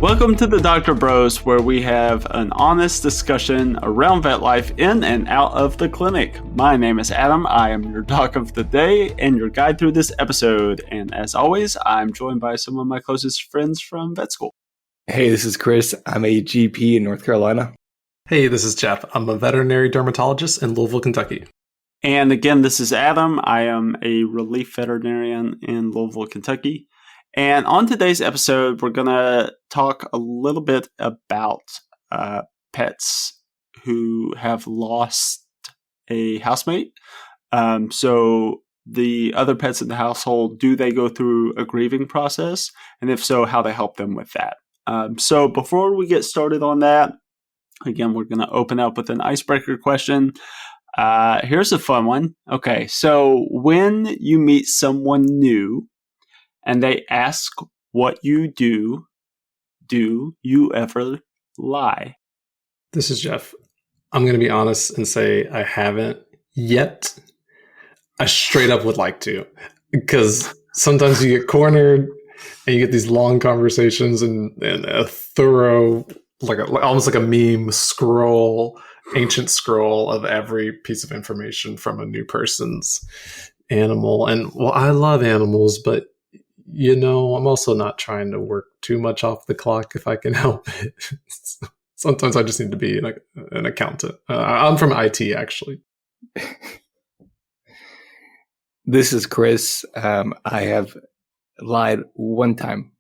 Welcome to the Dogtor Bros, where we have an honest discussion around vet life in and out of the clinic. My name is Adam. I am your dog of the day and your guide through this episode. And as always, I'm joined by some of my closest friends from vet school. Hey, this is Chris. I'm a GP in North Carolina. Hey, this is Jeff. I'm a veterinary dermatologist in Louisville, Kentucky. And again, this is Adam. I am a relief veterinarian in Louisville, Kentucky. And on today's episode, we're going to talk a little bit about pets who have lost a housemate. So the other pets in the household, do they go through a grieving process? And if so, how to help them with that. So before we get started on that, again, we're going to open up with an icebreaker question. Here's a fun one. Okay, so when you meet someone new, and they ask what you do you ever lie? This is Jeff. I'm going to be honest and say I haven't yet. I straight up would like to, because sometimes you get cornered and you get these long conversations and a thorough, almost like a meme scroll, ancient scroll of every piece of information from a new person's animal. And well, I love animals, but you know, I'm also not trying to work too much off the clock if I can help it. Sometimes I just need to be an accountant. I'm from IT, actually. This is Chris. I have lied one time.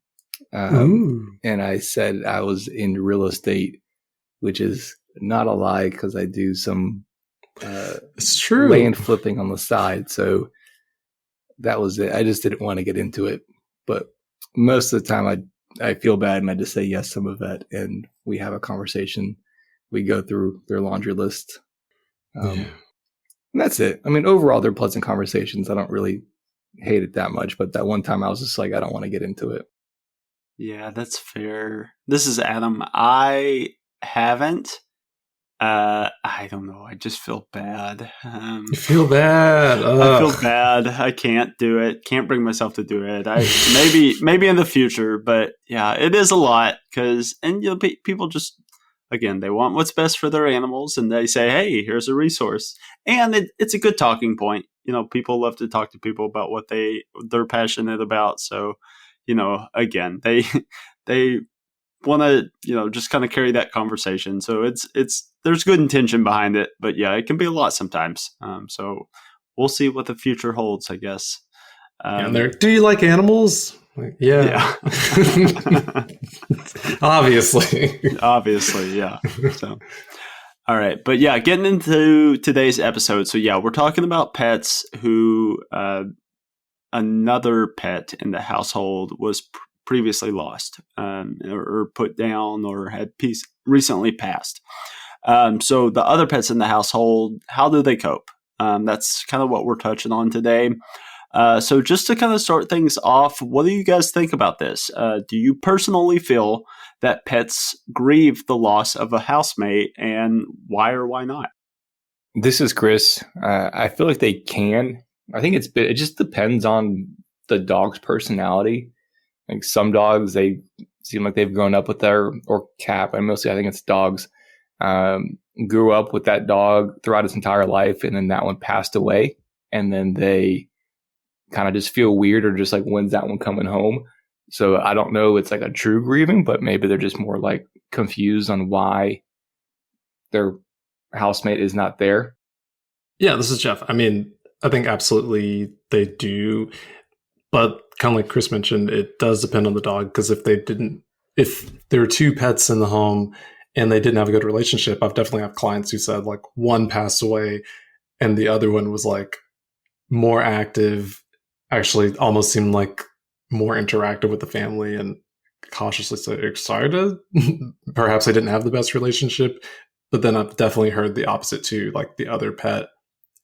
And I said I was in real estate, which is not a lie because I do some it's true. land flipping on the side. So that was it. I just didn't want to get into it. But most of the time I feel bad and I just say yes, I'm a vet, and we have a conversation. We go through their laundry list. And that's it. I mean, overall, they're pleasant conversations. I don't really hate it that much. But that one time I was just like, I don't want to get into it. Yeah, that's fair. This is Adam. I haven't. I don't know. I just feel bad. You feel bad. I feel bad. I can't do it. Can't bring myself to do it. Maybe in the future, but yeah, it is a lot because, and you know, people just, again, they want what's best for their animals, and they say, "Hey, here's a resource," and it's a good talking point. You know, people love to talk to people about what they're passionate about. So, you know, again, they want to, you know, just kind of carry that conversation. So it's there's good intention behind it, but yeah, it can be a lot sometimes. So we'll see what the future holds, I guess. Do you like animals? Like, yeah. Obviously, yeah. So, all right, but yeah, getting into today's episode. So yeah, we're talking about pets who another pet in the household was previously lost, or put down, or had recently passed. So the other pets in the household, how do they cope? That's kind of what we're touching on today. So just to kind of start things off, what do you guys think about this? Do you personally feel that pets grieve the loss of a housemate, and why or why not? This is Chris. I feel like they can. I think it just depends on the dog's personality. Like some dogs, they seem like they've grown up with or cat, and mostly I think it's dogs, grew up with that dog throughout its entire life, and then that one passed away, and then they kind of just feel weird or just like, when's that one coming home? So I don't know, it's like a true grieving, but maybe they're just more like confused on why their housemate is not there. Yeah, this is Jeff. I mean, I think absolutely they do. But kind of like Chris mentioned, it does depend on the dog, because if there were two pets in the home and they didn't have a good relationship, I've definitely have clients who said like one passed away and the other one was like more active, actually almost seemed like more interactive with the family, and cautiously excited. Perhaps they didn't have the best relationship, but then I've definitely heard the opposite too, like the other pet.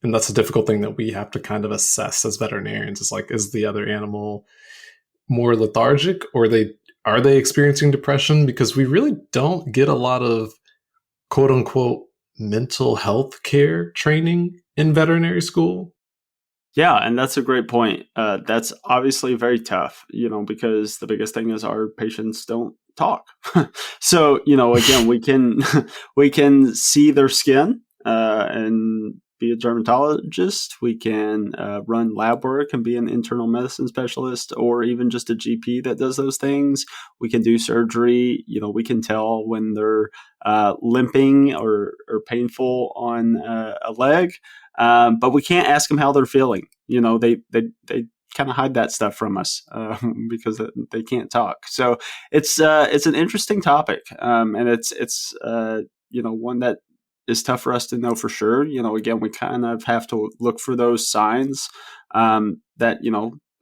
And that's a difficult thing that we have to kind of assess as veterinarians. It's like, is the other animal more lethargic, or are they experiencing depression? Because we really don't get a lot of quote unquote mental health care training in veterinary school. Yeah, and that's a great point. That's obviously very tough, because the biggest thing is our patients don't talk. So, again, we can we can see their skin and be a dermatologist. We can run lab work and be an internal medicine specialist, or even just a GP that does those things. We can do surgery. We can tell when they're limping or painful on a leg, but we can't ask them how they're feeling. They kind of hide that stuff from us because they can't talk. So it's an interesting topic, and it's one that is tough for us to know for sure. Again, we kind of have to look for those signs that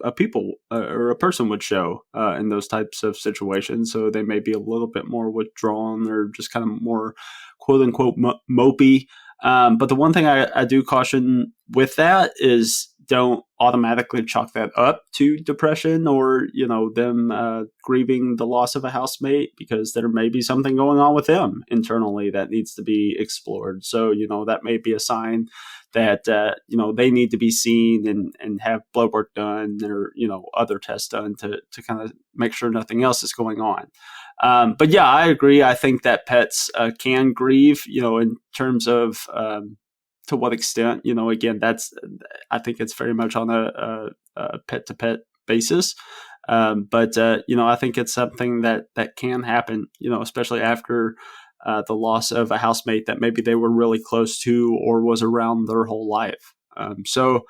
a people or a person would show in those types of situations. So they may be a little bit more withdrawn or just kind of more quote unquote mopey. But the one thing I do caution with that is don't automatically chalk that up to depression or, them grieving the loss of a housemate, because there may be something going on with them internally that needs to be explored. So, that may be a sign that, they need to be seen and have blood work done or, other tests done to kind of make sure nothing else is going on. But yeah, I agree. I think that pets can grieve, in terms of to what extent, again, I think it's very much on a pet to pet basis. But I think it's something that can happen, especially after the loss of a housemate that maybe they were really close to or was around their whole life. So,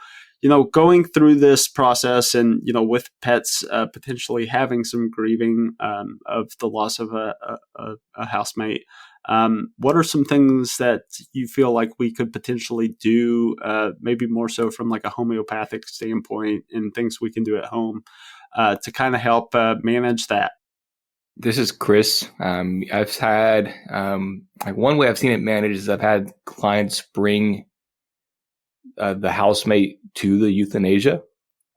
going through this process and, with pets potentially having some grieving of the loss of a housemate, what are some things that you feel like we could potentially do, maybe more so from like a homeopathic standpoint and things we can do at home to kind of help manage that? This is Chris. I've had one way I've seen it managed is I've had clients bring the housemate to the euthanasia.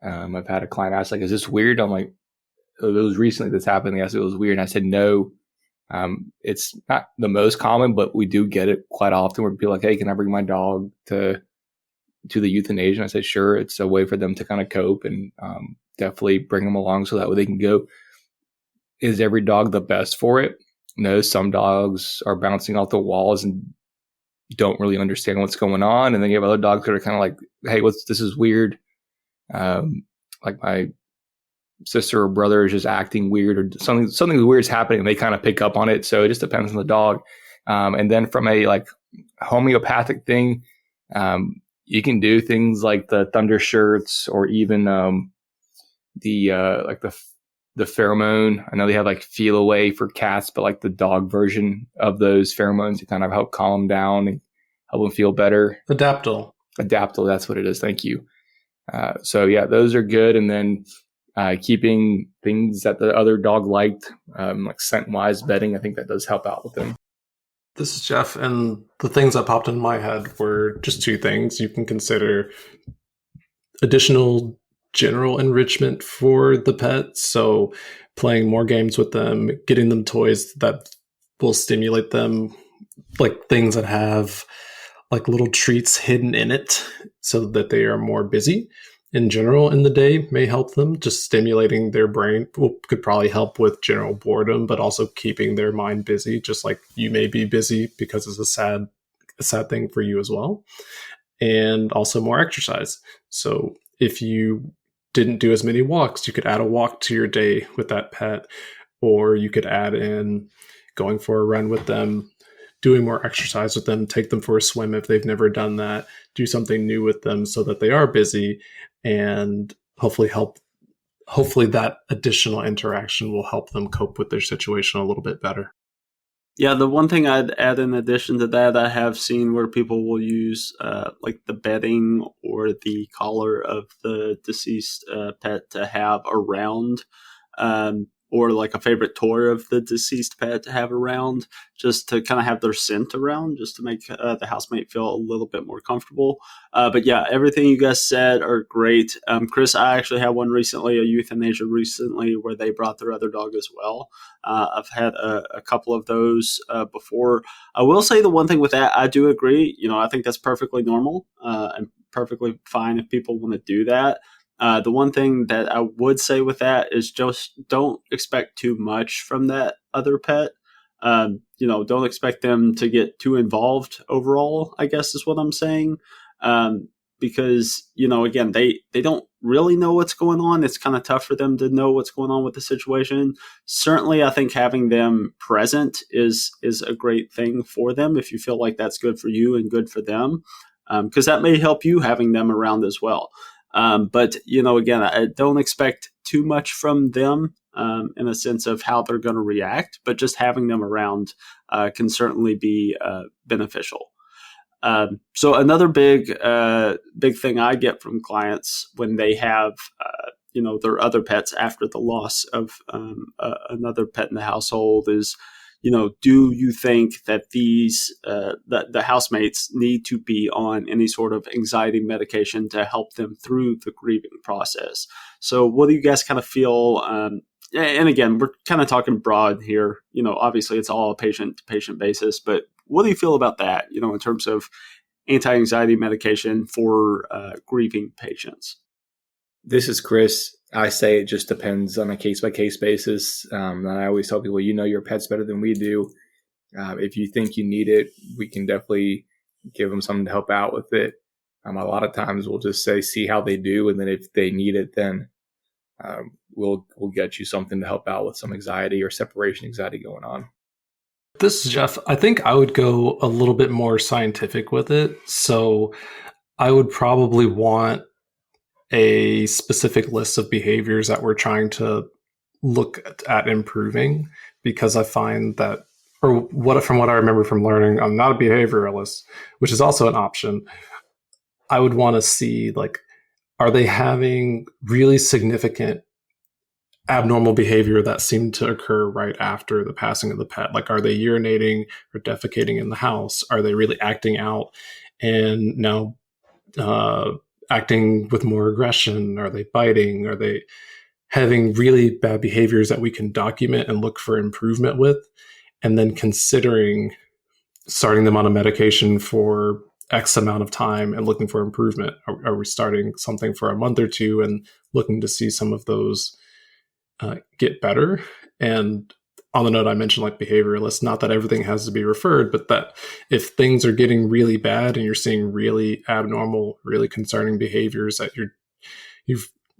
I've had a client ask, is this weird? I'm like, it was recently this happened. They asked if it was weird. And I said, no. It's not the most common, but we do get it quite often where people are like, hey, can I bring my dog to the euthanasia? And I said, sure. It's a way for them to kind of cope and definitely bring them along so that way they can go. Is every dog the best for it? No, some dogs are bouncing off the walls and don't really understand what's going on. And then you have other dogs that are kind of like, hey, this is weird. Like my sister or brother is just acting weird or something weird is happening and they kind of pick up on it. So it just depends on the dog. And then from a like homeopathic thing, you can do things like the thundershirts or even the pheromone. I know they have like feel away for cats, but like the dog version of those pheromones to kind of help calm them down and help them feel better. Adaptil, that's what it is. Thank you. So yeah, those are good. And then keeping things that the other dog liked, like scent-wise bedding, I think that does help out with them. This is Jeff, and the things that popped in my head were just two things. You can consider additional general enrichment for the pet, so playing more games with them, getting them toys that will stimulate them, like things that have like little treats hidden in it so that they are more busy in general in the day may help them. Just stimulating their brain could probably help with general boredom, but also keeping their mind busy, just like you may be busy because it's a sad thing for you as well. And also more exercise. So if you didn't do as many walks, you could add a walk to your day with that pet, or you could add in going for a run with them, doing more exercise with them, take them for a swim if they've never done that, do something new with them so that they are busy, and hopefully that additional interaction will help them cope with their situation a little bit better. Yeah, the one thing I'd add in addition to that, I have seen where people will use like the bedding or the collar of the deceased pet to have around, or like a favorite toy of the deceased pet to have around, just to kind of have their scent around, just to make the housemate feel a little bit more comfortable. But yeah, everything you guys said are great. Chris, I actually had one recently, a euthanasia recently, where they brought their other dog as well. I've had a couple of those before. I will say the one thing with that, I do agree. I think that's perfectly normal and perfectly fine if people want to do that. The one thing that I would say with that is just don't expect too much from that other pet. Don't expect them to get too involved overall, I guess is what I'm saying. Because, again, they don't really know what's going on. It's kind of tough for them to know what's going on with the situation. Certainly, I think having them present is a great thing for them if you feel like that's good for you and good for them, because that may help you having them around as well. But, again, I don't expect too much from them in a sense of how they're going to react, but just having them around can certainly be beneficial. So another big thing I get from clients when they have, their other pets after the loss of another pet in the household is, do you think that the housemates need to be on any sort of anxiety medication to help them through the grieving process? So what do you guys kind of feel? And again, we're kind of talking broad here. Obviously it's all a patient-to-patient basis, but what do you feel about that, in terms of anti-anxiety medication for grieving patients? This is Chris. I say it just depends on a case-by-case basis. And I always tell people, your pet's better than we do. If you think you need it, we can definitely give them something to help out with it. A lot of times we'll just say, see how they do. And then if they need it, then we'll get you something to help out with some anxiety or separation anxiety going on. This is Jeff. I think I would go a little bit more scientific with it. So I would probably want a specific list of behaviors that we're trying to look at improving, because I find that, from what I remember from learning, I'm not a behavioralist, which is also an option. I would want to see, are they having really significant abnormal behavior that seemed to occur right after the passing of the pet? Are they urinating or defecating in the house? Are they really acting out and now acting with more aggression? Are they biting? Are they having really bad behaviors that we can document and look for improvement with? And then considering starting them on a medication for X amount of time and looking for improvement. Are we starting something for a month or two and looking to see some of those get better? And on the note I mentioned, behavioralists, not that everything has to be referred, but that if things are getting really bad and you're seeing really abnormal, really concerning behaviors, that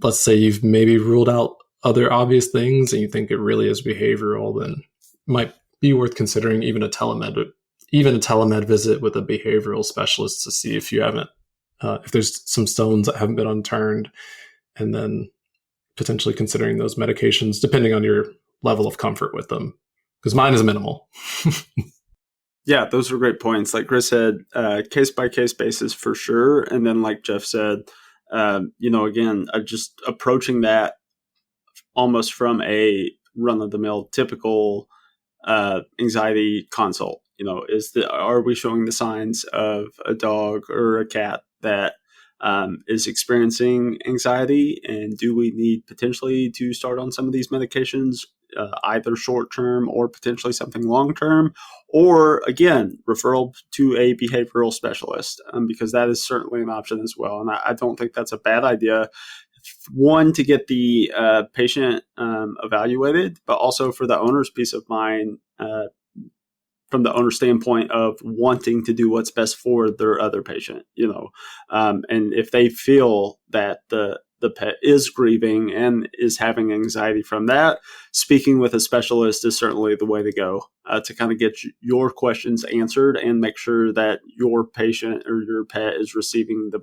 let's say you've maybe ruled out other obvious things and you think it really is behavioral, then it might be worth considering even a telemed visit with a behavioral specialist to see if you haven't, if there's some stones that haven't been unturned, and then potentially considering those medications depending on your level of comfort with them, because mine is minimal. Yeah, those are great points. Like Chris said, case by case basis for sure. And then like Jeff said, again, just approaching that almost from a run of the mill typical anxiety consult. Are we showing the signs of a dog or a cat that is experiencing anxiety, and do we need potentially to start on some of these medications, either short term or potentially something long term, or again, referral to a behavioral specialist, because that is certainly an option as well. And I don't think that's a bad idea. One, to get the patient evaluated, but also for the owner's peace of mind, from the owner's standpoint of wanting to do what's best for their other patient, and if they feel that the pet is grieving and is having anxiety from that, speaking with a specialist is certainly the way to go, to kind of get your questions answered and make sure that your patient or your pet is receiving the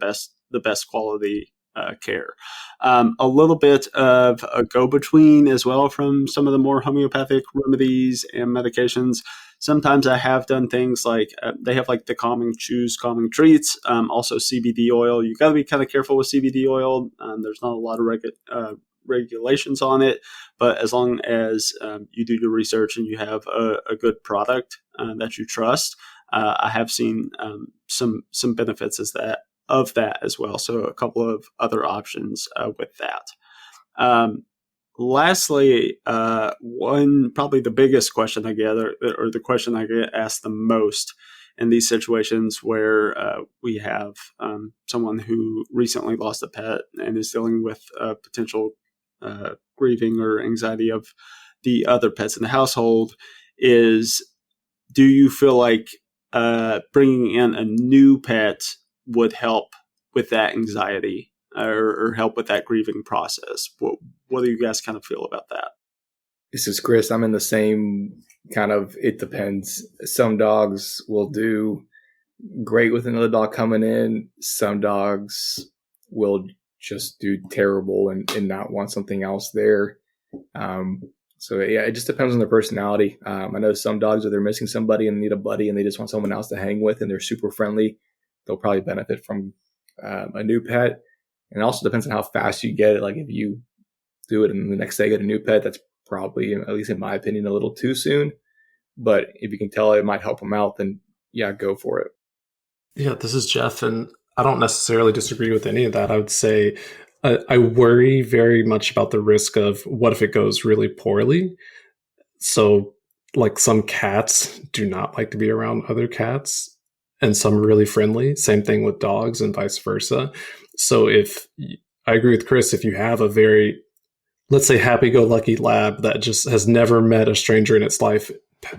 best quality care. A little bit of a go-between as well from some of the more homeopathic remedies and medications. Sometimes I have done things like they have the calming chews, calming treats, also CBD oil. You got to be kind of careful with CBD oil. There's not a lot of regulations on it, but as long as you do your research and you have a good product that you trust, I have seen some benefits of that as well. So a couple of other options with that. Lastly, probably the biggest question I get, or the question I get asked the most in these situations where we have someone who recently lost a pet and is dealing with potential grieving or anxiety of the other pets in the household is, do you feel like bringing in a new pet would help with that anxiety or help with that grieving process? What do you guys kind of feel about that? This is Chris. I'm in the same kind of, it depends. Some dogs will do great with another dog coming in. Some dogs will just do terrible and not want something else there. So yeah, it just depends on their personality. I know some dogs, if they're missing somebody and need a buddy and they just want someone else to hang with and they're super friendly, they'll probably benefit from a new pet. And it also depends on how fast you get it. Like if you do it and the next day get a new pet, that's probably, at least in my opinion, a little too soon. But if you can tell it might help them out, then yeah, go for it. Yeah, this is Jeff, and I don't necessarily disagree with any of that. I would say I worry very much about the risk of what if it goes really poorly. So, like some cats do not like to be around other cats, and some are really friendly. Same thing with dogs and vice versa. So I agree with Chris, if you have a very, let's say, happy-go-lucky lab that just has never met a stranger in its life,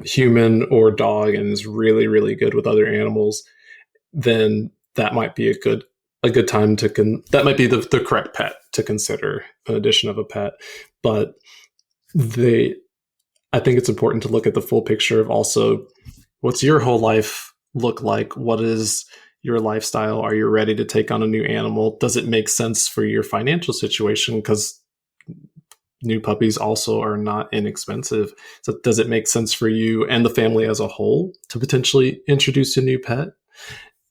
human or dog, and is really, really good with other animals, then that might be a good time to that might be the correct pet to consider an addition of a pet. But I think it's important to look at the full picture of also, what's your whole life look like? What is your lifestyle? Are you ready to take on a new animal? Does it make sense for your financial situation? Because new puppies also are not inexpensive. So does it make sense for you and the family as a whole to potentially introduce a new pet?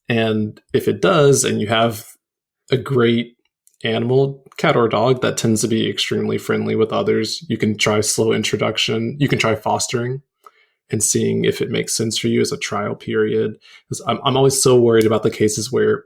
And if it does, and you have a great animal, cat or dog, that tends to be extremely friendly with others, you can try slow introduction. You can try fostering and seeing if it makes sense for you as a trial period. Because I'm always so worried about the cases where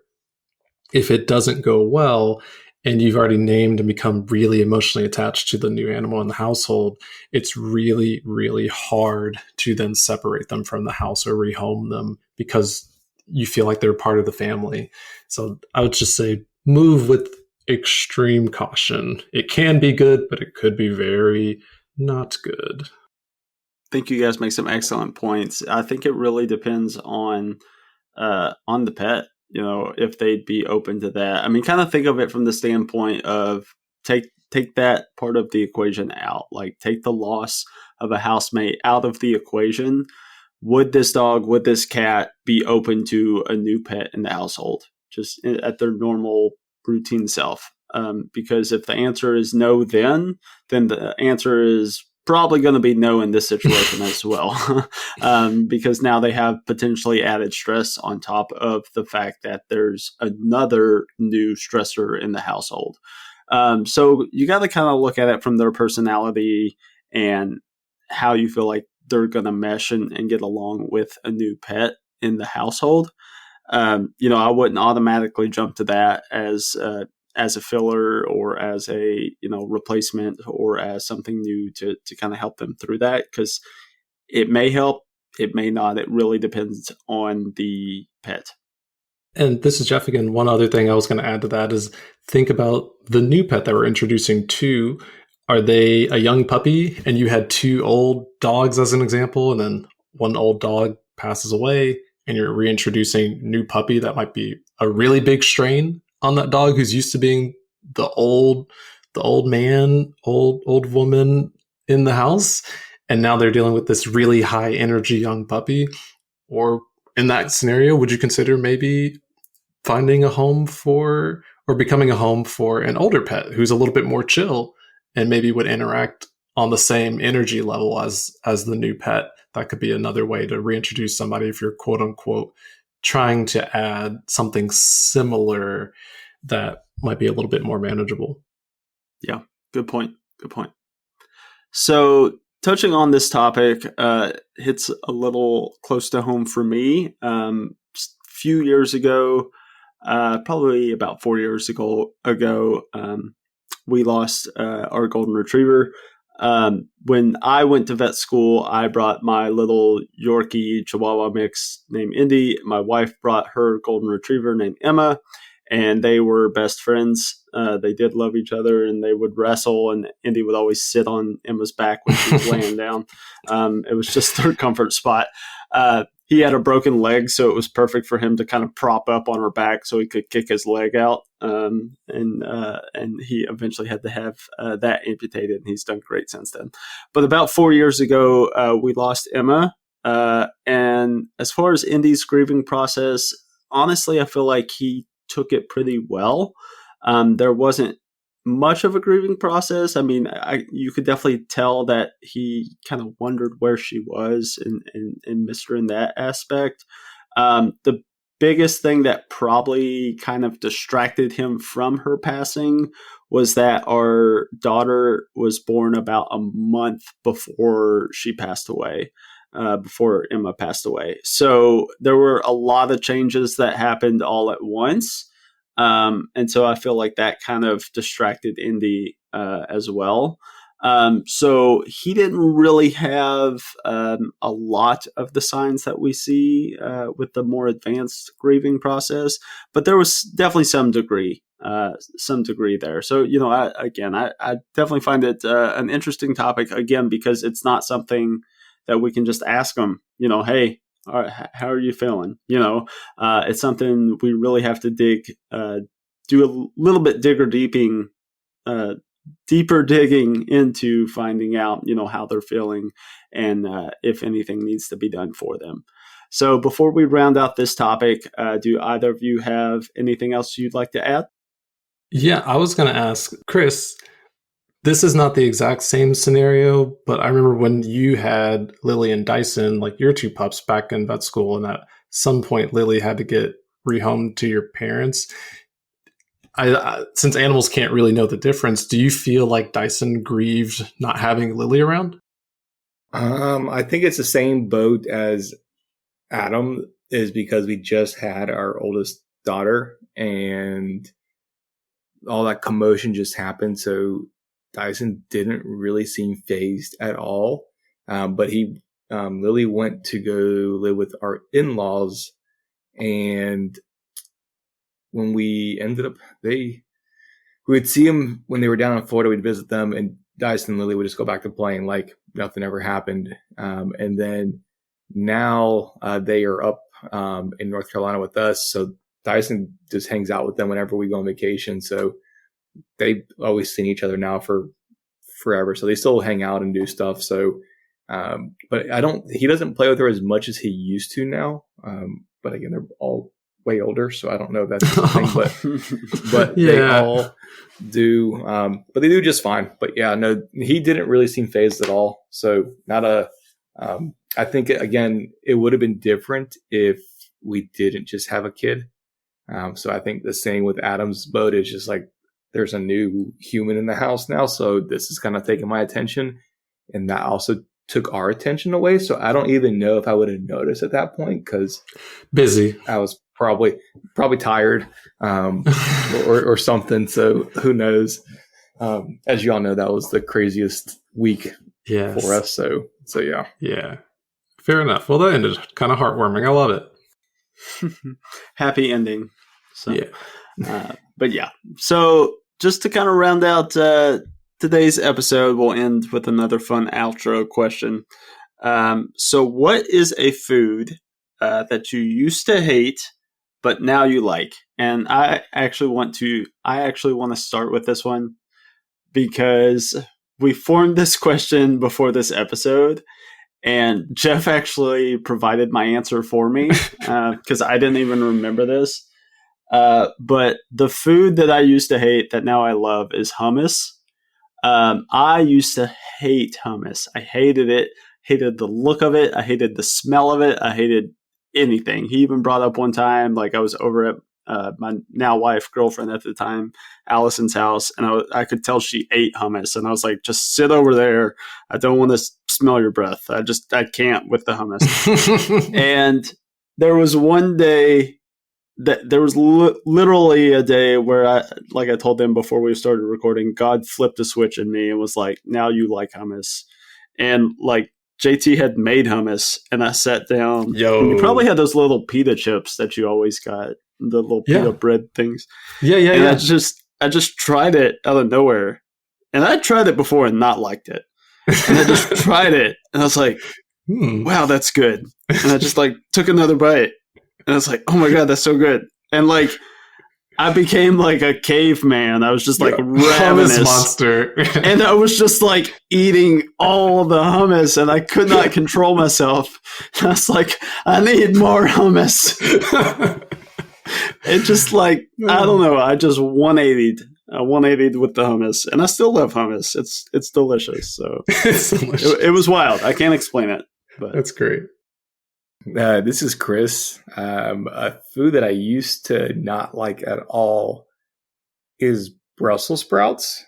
if it doesn't go well and you've already named and become really emotionally attached to the new animal in the household, it's really, really hard to then separate them from the house or rehome them because you feel like they're part of the family. So I would just say move with extreme caution. It can be good, but it could be very not good. I think you guys make some excellent points. I think it really depends on the pet, if they'd be open to that. I mean, kind of think of it from the standpoint of take that part of the equation out, like take the loss of a housemate out of the equation. Would this dog, would this cat be open to a new pet in the household, just at their normal routine self? Because if the answer is no, then the answer is probably going to be no in this situation as well. Because now they have potentially added stress on top of the fact that there's another new stressor in the household. So you got to kind of look at it from their personality and how you feel like they're going to mesh and get along with a new pet in the household. I wouldn't automatically jump to that as a filler or as a replacement or as something new to kind of help them through that, because it may help, it may not. It really depends on the pet. And this is Jeff again. One other thing I was going to add to that is think about the new pet that we're introducing to. Are they a young puppy and you had two old dogs as an example, and then one old dog passes away and you're reintroducing new puppy that might be a really big strain on that dog who's used to being the old man, old woman in the house, and now they're dealing with this really high energy young puppy? Or in that scenario, would you consider maybe finding a home for or becoming a home for an older pet who's a little bit more chill and maybe would interact on the same energy level as the new pet? That could be another way to reintroduce somebody if you're quote unquote trying to add something similar that might be a little bit more manageable. Yeah, good point. So touching on this topic hits a little close to home for me. Few years ago, probably about 4 years ago, we lost our golden retriever. When I went to vet school, I brought my little Yorkie Chihuahua mix named Indy. My wife brought her golden retriever named Emma. and they were best friends. They did love each other, and they would wrestle, and Indy would always sit on Emma's back when she was laying down. It was just their comfort spot. He had a broken leg, so it was perfect for him to kind of prop up on her back so he could kick his leg out. And he eventually had to have that amputated, and he's done great since then. But about 4 years ago, we lost Emma. And as far as Indy's grieving process, honestly, I feel like he took it pretty well. There wasn't much of a grieving process. I mean, you could definitely tell that he kind of wondered where she was and missed her in that aspect. The biggest thing that probably kind of distracted him from her passing was that our daughter was born about a month before she passed away. Before Emma passed away. So there were a lot of changes that happened all at once. And so I feel like that kind of distracted Indy as well. So he didn't really have a lot of the signs that we see with the more advanced grieving process, but there was definitely some degree there. So, I definitely find it an interesting topic, again, because it's not something that we can just ask them, hey, all right, how are you feeling? It's something we really have to do a little bit deeper digging into finding out, how they're feeling and if anything needs to be done for them. So before we round out this topic, do either of you have anything else you'd like to add? Yeah, I was going to ask Chris, this is not the exact same scenario, but I remember when you had Lily and Dyson, like your two pups, back in vet school, and at some point Lily had to get rehomed to your parents. Since animals can't really know the difference, do you feel like Dyson grieved not having Lily around? I think it's the same boat as Adam, is because we just had our oldest daughter and all that commotion just happened. So Dyson didn't really seem phased at all. But Lily went to go live with our in-laws, and when we ended up, we would see them when they were down in Florida. We'd visit them, and Dyson and Lily would just go back to playing like nothing ever happened. And then now they are up in North Carolina with us, so Dyson just hangs out with them whenever we go on vacation. So they've always seen each other now for forever. So they still hang out and do stuff. So, but he doesn't play with her as much as he used to now. But again, they're all way older, so I don't know if that's the thing, but yeah. They all do, but they do just fine. But yeah, no, he didn't really seem phased at all. So I think again, it would have been different if we didn't just have a kid. So I think the same with Adam's boat is just like, there's a new human in the house now. So this is kind of taking my attention, and that also took our attention away. So I don't even know if I would have noticed at that point, because busy. I was probably tired, or something. So who knows? As you all know, that was the craziest week for us. So yeah. Yeah. Fair enough. Well, that ended kind of heartwarming. I love it. Happy ending. So, yeah. But yeah, so just to kind of round out today's episode, we'll end with another fun outro question. So what is a food that you used to hate, but now you like? And I actually want to start with this one because we formed this question before this episode, and Jeff actually provided my answer for me because I didn't even remember this. But the food that I used to hate that now I love is hummus. I used to hate hummus. I hated it, hated the look of it. I hated the smell of it. I hated anything. He even brought up one time, like I was over at my now wife, girlfriend at the time, Allison's house, and I could tell she ate hummus, and I was like, just sit over there. I don't want to smell your breath. I can't with the hummus. And there was one day that there was literally a day where like I told them before we started recording, God flipped a switch in me and was like, now you like hummus. And like JT had made hummus, and I sat down. Yo. And you probably had those little pita chips that you always got. the little pita bread things. Yeah. And I just tried it out of nowhere, and I tried it before and not liked it. And I just tried it, and I was like, wow, that's good. And I just like took another bite, and I was like, oh my God, that's so good. And like, I became like a caveman. I was just like ravenous hummus monster. And I was just like eating all the hummus, and I could not control myself. And I was like, I need more hummus. It just like, I don't know. I just 180'd. I 180'd with the hummus, and I still love hummus. It's delicious. So It's delicious. it was wild. I can't explain it, but That's great. This is Chris. A food that I used to not like at all is Brussels sprouts,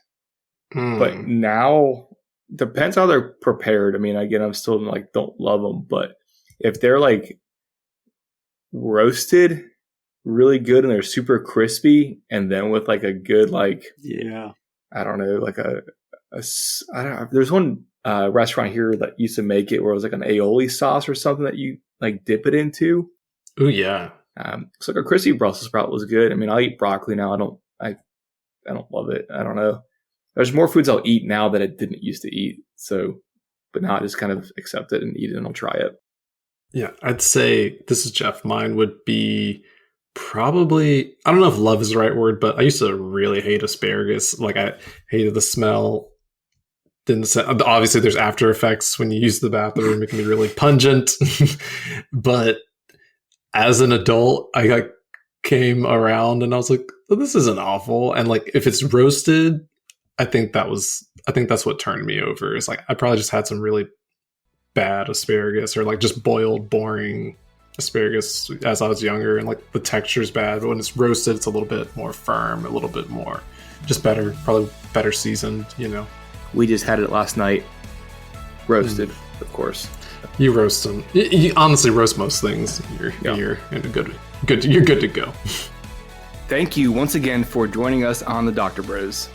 but now depends how they're prepared. I mean, again, I'm still like don't love them, but if they're like roasted really good and they're super crispy, and then with like a good like I don't know, like I don't know. There's one restaurant here that used to make it where it was like an aioli sauce or something that you like dip it into. Oh yeah. So like a crispy Brussels sprout was good. I mean, I'll eat broccoli now. I don't love it. I don't know. There's more foods I'll eat now that I didn't used to eat. So, but now I just kind of accept it and eat it, and I'll try it. Yeah, I'd say, this is Jeff. Mine would be probably, I don't know if love is the right word, but I used to really hate asparagus. Like, I hated the smell. Obviously there's after effects when you use the bathroom. It can be really pungent. But as an adult, I came around and I was like, oh, this isn't awful. And like, if it's roasted, I think that's what turned me over. It's like, I probably just had some really bad asparagus, or like just boiled, boring asparagus as I was younger, and like the texture's bad, but when it's roasted, it's a little bit more firm, a little bit more just better, probably better seasoned, you know. We just had it last night, roasted, of course. You roast them. You honestly roast most things. You're in a good. You're good to go. Thank you once again for joining us on the Dogtor Bros.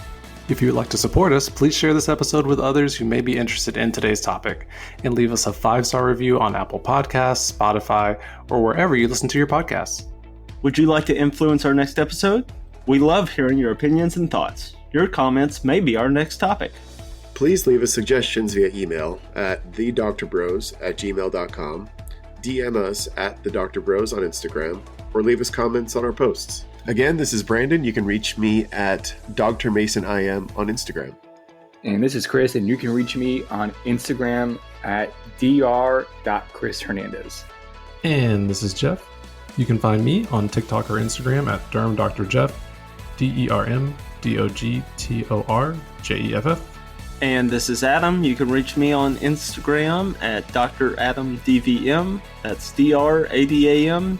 If you would like to support us, please share this episode with others who may be interested in today's topic, and leave us a 5-star review on Apple Podcasts, Spotify, or wherever you listen to your podcasts. Would you like to influence our next episode? We love hearing your opinions and thoughts. Your comments may be our next topic. Please leave us suggestions via email at thedoctorbros@gmail.com, DM us at thedoctorbros on Instagram, or leave us comments on our posts. Again, this is Brandon. You can reach me at Dr. Mason IM on Instagram. And this is Chris, and you can reach me on Instagram at dr.chrishernandez. And this is Jeff. You can find me on TikTok or Instagram at DermDrJeff, DermDrJeff. And this is Adam. You can reach me on Instagram at Dr. Adam DVM. That's DRADAMDVM.